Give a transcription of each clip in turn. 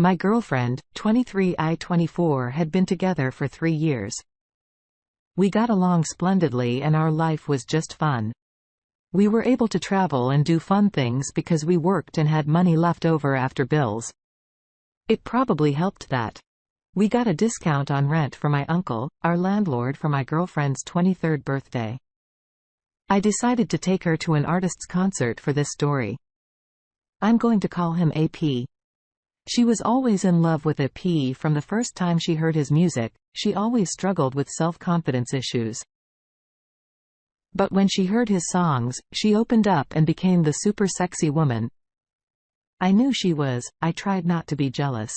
My girlfriend, 23 I 24, had been together for 3 years. We got along splendidly and our life was just fun. We were able to travel and do fun things because we worked and had money left over after bills. It probably helped that we got a discount on rent for my uncle, our landlord, for my girlfriend's 23rd birthday. I decided to take her to an artist's concert for this story. I'm going to call him AP. She was always in love with AP from the first time she heard his music. She always struggled with self-confidence issues. But when she heard his songs, she opened up and became the super sexy woman I knew she was. I tried not to be jealous.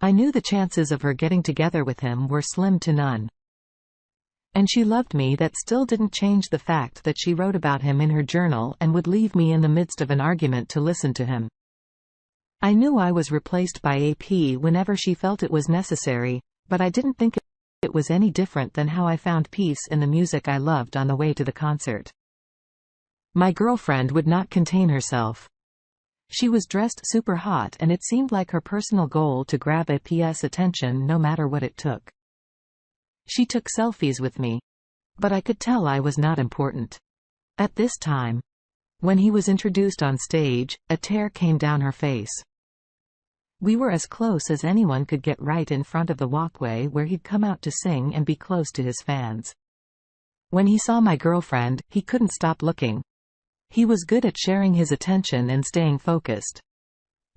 I knew the chances of her getting together with him were slim to none. And she loved me. That still didn't change the fact that she wrote about him in her journal and would leave me in the midst of an argument to listen to him. I knew I was replaced by AP whenever she felt it was necessary, but I didn't think it was any different than how I found peace in the music I loved on the way to the concert. My girlfriend would not contain herself. She was dressed super hot and it seemed like her personal goal to grab AP's attention no matter what it took. She took selfies with me. But I could tell I was not important. At this time, when he was introduced on stage, a tear came down her face. We were as close as anyone could get, right in front of the walkway where he'd come out to sing and be close to his fans. When he saw my girlfriend, he couldn't stop looking. He was good at sharing his attention and staying focused.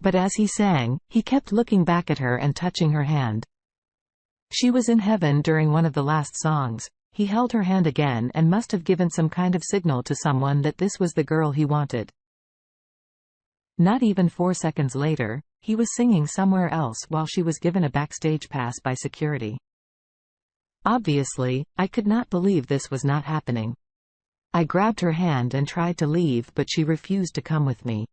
But as he sang, he kept looking back at her and touching her hand. She was in heaven during one of the last songs. He held her hand again and must have given some kind of signal to someone that this was the girl he wanted. Not even 4 seconds later, he was singing somewhere else while she was given a backstage pass by security. Obviously, I could not believe this was not happening. I grabbed her hand and tried to leave, but she refused to come with me.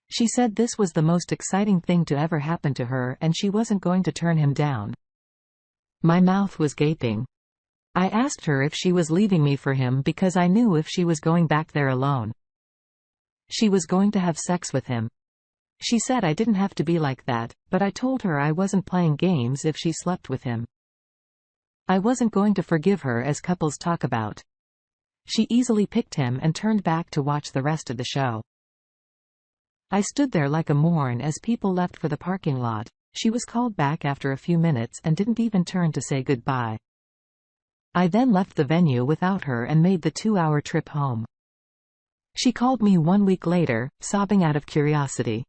She said this was the most exciting thing to ever happen to her and she wasn't going to turn him down. My mouth was gaping. I asked her if she was leaving me for him because I knew if she was going back there alone, she was going to have sex with him. She said I didn't have to be like that, but I told her I wasn't playing games if she slept with him. I wasn't going to forgive her, as couples talk about. She easily picked him and turned back to watch the rest of the show. I stood there like a moron as people left for the parking lot. She was called back after a few minutes and didn't even turn to say goodbye. I then left the venue without her and made the 2-hour trip home. She called me 1 week later, sobbing out of curiosity.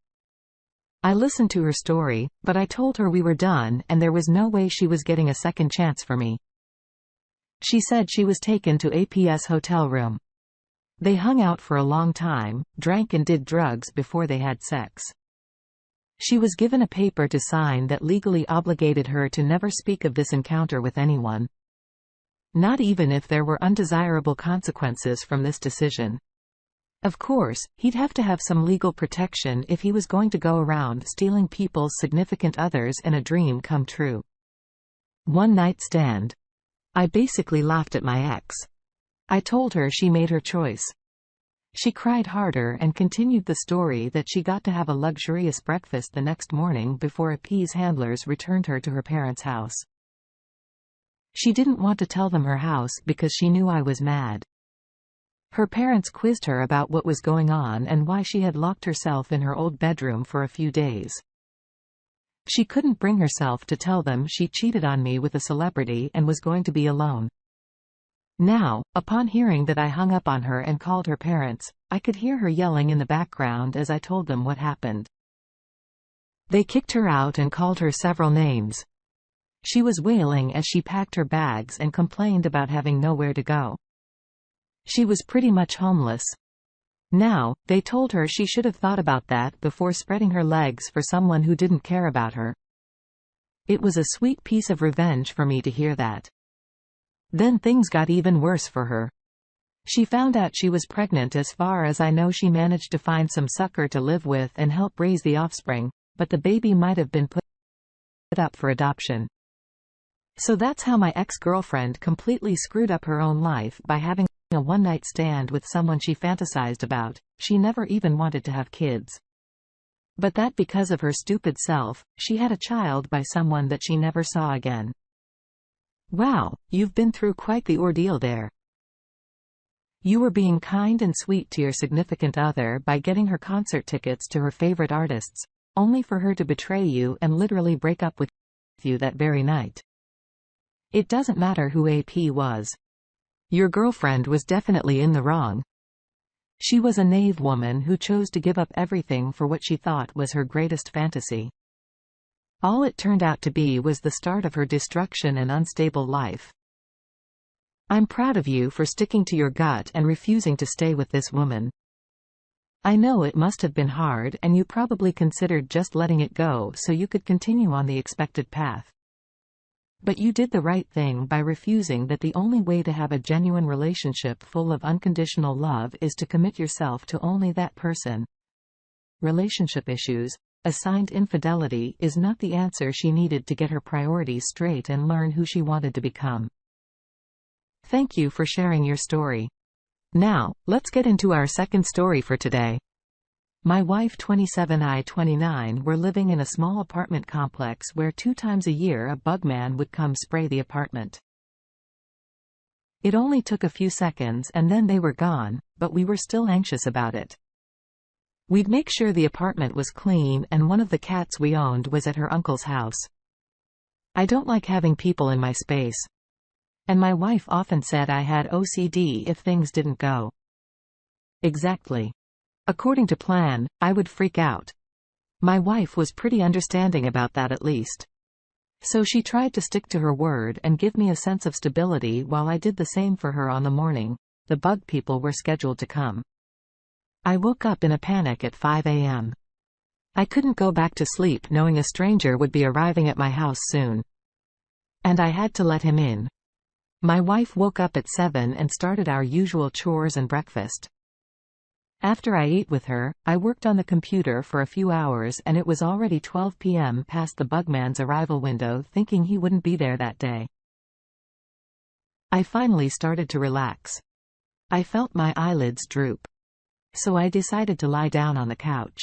I listened to her story, but I told her we were done and there was no way she was getting a second chance for me. She said she was taken to AP's hotel room. They hung out for a long time, drank and did drugs before they had sex. She was given a paper to sign that legally obligated her to never speak of this encounter with anyone. Not even if there were undesirable consequences from this decision. Of course, he'd have to have some legal protection if he was going to go around stealing people's significant others in a dream come true. One night stand. I basically laughed at my ex. I told her she made her choice. She cried harder and continued the story that she got to have a luxurious breakfast the next morning before AP's handlers returned her to her parents' house. She didn't want to tell them her house because she knew I was mad. Her parents quizzed her about what was going on and why she had locked herself in her old bedroom for a few days. She couldn't bring herself to tell them she cheated on me with a celebrity and was going to be alone. Now, upon hearing that I hung up on her and called her parents, I could hear her yelling in the background as I told them what happened. They kicked her out and called her several names. She was wailing as she packed her bags and complained about having nowhere to go. She was pretty much homeless. Now, they told her she should have thought about that before spreading her legs for someone who didn't care about her. It was a sweet piece of revenge for me to hear that. Then things got even worse for her. She found out she was pregnant. As far as I know, she managed to find some sucker to live with and help raise the offspring, but the baby might have been put up for adoption. So that's how my ex-girlfriend completely screwed up her own life by having a one-night stand with someone she fantasized about. She never even wanted to have kids. But that because of her stupid self, she had a child by someone that she never saw again. Wow, you've been through quite the ordeal there. You were being kind and sweet to your significant other by getting her concert tickets to her favorite artists, only for her to betray you and literally break up with you that very night. It doesn't matter who AP was. Your girlfriend was definitely in the wrong. She was a naive woman who chose to give up everything for what she thought was her greatest fantasy. All it turned out to be was the start of her destruction and unstable life. I'm proud of you for sticking to your gut and refusing to stay with this woman. I know it must have been hard, and you probably considered just letting it go so you could continue on the expected path. But you did the right thing by refusing that the only way to have a genuine relationship full of unconditional love is to commit yourself to only that person. Relationship issues, assigned infidelity, is not the answer she needed to get her priorities straight and learn who she wanted to become. Thank you for sharing your story. Now, let's get into our second story for today. My wife 27 I 29 were living in a small apartment complex where 2 times a year a bugman would come spray the apartment. It only took a few seconds and then they were gone, but we were still anxious about it. We'd make sure the apartment was clean, and one of the cats we owned was at her uncle's house. I don't like having people in my space. And my wife often said I had OCD if things didn't go exactly according to plan. I would freak out. My wife was pretty understanding about that, at least. So she tried to stick to her word and give me a sense of stability while I did the same for her on the morning the bug people were scheduled to come. I woke up in a panic at 5 a.m. I couldn't go back to sleep knowing a stranger would be arriving at my house soon. And I had to let him in. My wife woke up at 7 and started our usual chores and breakfast. After I ate with her, I worked on the computer for a few hours, and it was already 12 p.m. past the bugman's arrival window, thinking he wouldn't be there that day. I finally started to relax. I felt my eyelids droop. So I decided to lie down on the couch.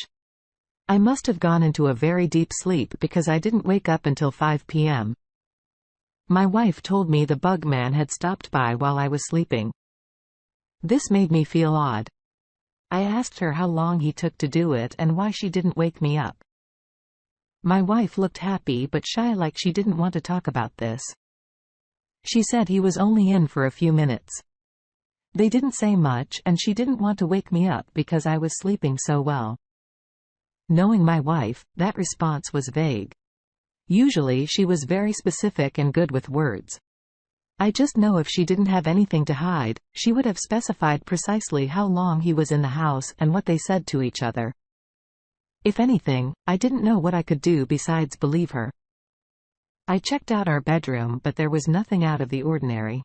I must have gone into a very deep sleep because I didn't wake up until 5 p.m. My wife told me the bugman had stopped by while I was sleeping. This made me feel odd. I asked her how long he took to do it and why she didn't wake me up. My wife looked happy but shy, like she didn't want to talk about this. She said he was only in for a few minutes. They didn't say much, and she didn't want to wake me up because I was sleeping so well. Knowing my wife, that response was vague. Usually she was very specific and good with words. I just know if she didn't have anything to hide, she would have specified precisely how long he was in the house and what they said to each other. If anything, I didn't know what I could do besides believe her. I checked out our bedroom, but there was nothing out of the ordinary.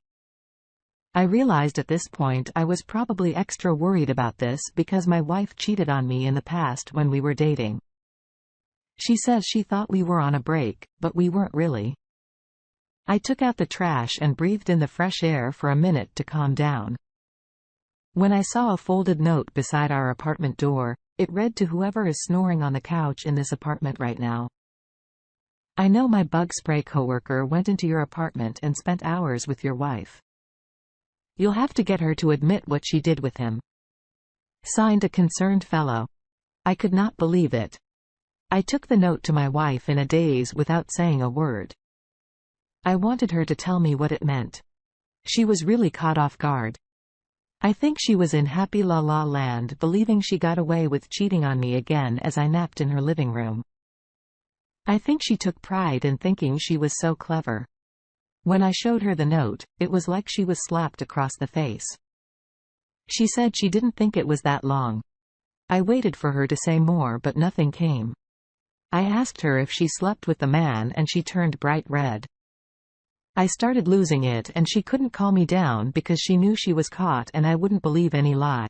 I realized at this point I was probably extra worried about this because my wife cheated on me in the past when we were dating. She says she thought we were on a break, but we weren't really. I took out the trash and breathed in the fresh air for a minute to calm down. When I saw a folded note beside our apartment door, it read, "To whoever is snoring on the couch in this apartment right now. I know my bug spray coworker went into your apartment and spent hours with your wife. You'll have to get her to admit what she did with him. Signed, a concerned fellow." I could not believe it. I took the note to my wife in a daze without saying a word. I wanted her to tell me what it meant. She was really caught off guard. I think she was in happy la la land, believing she got away with cheating on me again as I napped in her living room. I think she took pride in thinking she was so clever. When I showed her the note, it was like she was slapped across the face. She said she didn't think it was that long. I waited for her to say more, but nothing came. I asked her if she slept with the man, and she turned bright red. I started losing it, and she couldn't calm me down because she knew she was caught and I wouldn't believe any lie.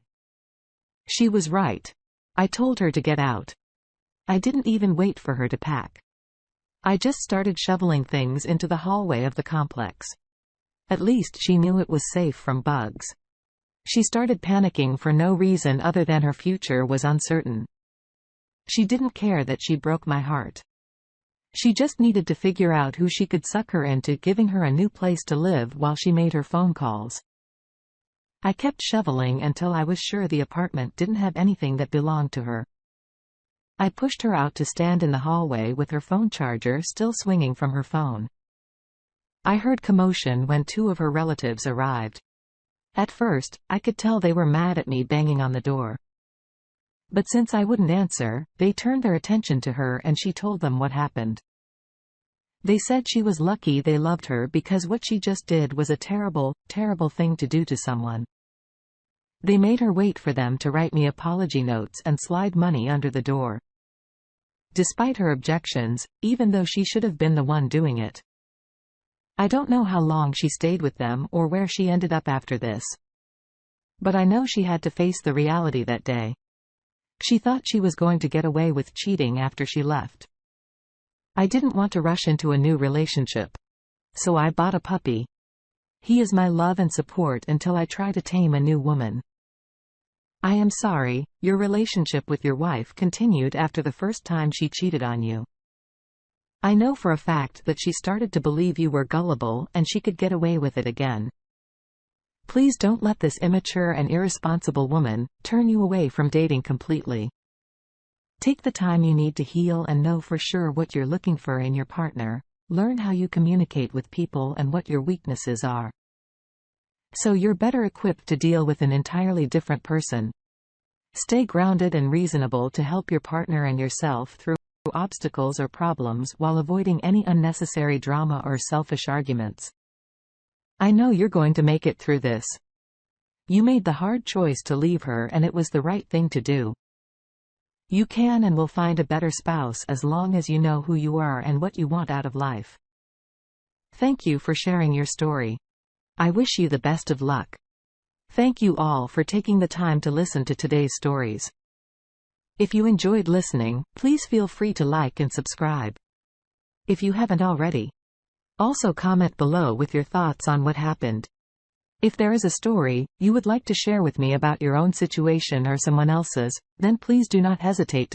She was right. I told her to get out. I didn't even wait for her to pack. I just started shoveling things into the hallway of the complex. At least she knew it was safe from bugs. She started panicking for no reason other than her future was uncertain. She didn't care that she broke my heart. She just needed to figure out who she could suck her into giving her a new place to live while she made her phone calls. I kept shoveling until I was sure the apartment didn't have anything that belonged to her. I pushed her out to stand in the hallway with her phone charger still swinging from her phone. I heard commotion when 2 of her relatives arrived. At first, I could tell they were mad at me banging on the door. But since I wouldn't answer, they turned their attention to her and she told them what happened. They said she was lucky they loved her because what she just did was a terrible, terrible thing to do to someone. They made her wait for them to write me apology notes and slide money under the door. Despite her objections, even though she should have been the one doing it. I don't know how long she stayed with them or where she ended up after this. But I know she had to face the reality that day. She thought she was going to get away with cheating after she left. I didn't want to rush into a new relationship. So I bought a puppy. He is my love and support until I try to tame a new woman. I am sorry, your relationship with your wife continued after the first time she cheated on you. I know for a fact that she started to believe you were gullible and she could get away with it again. Please don't let this immature and irresponsible woman turn you away from dating completely. Take the time you need to heal and know for sure what you're looking for in your partner. Learn how you communicate with people and what your weaknesses are. So you're better equipped to deal with an entirely different person. Stay grounded and reasonable to help your partner and yourself through obstacles or problems while avoiding any unnecessary drama or selfish arguments. I know you're going to make it through this. You made the hard choice to leave her and it was the right thing to do. You can and will find a better spouse as long as you know who you are and what you want out of life. Thank you for sharing your story. I wish you the best of luck. Thank you all for taking the time to listen to today's stories. If you enjoyed listening, please feel free to like and subscribe. If you haven't already. Also comment below with your thoughts on what happened. If there is a story you would like to share with me about your own situation or someone else's, then please do not hesitate to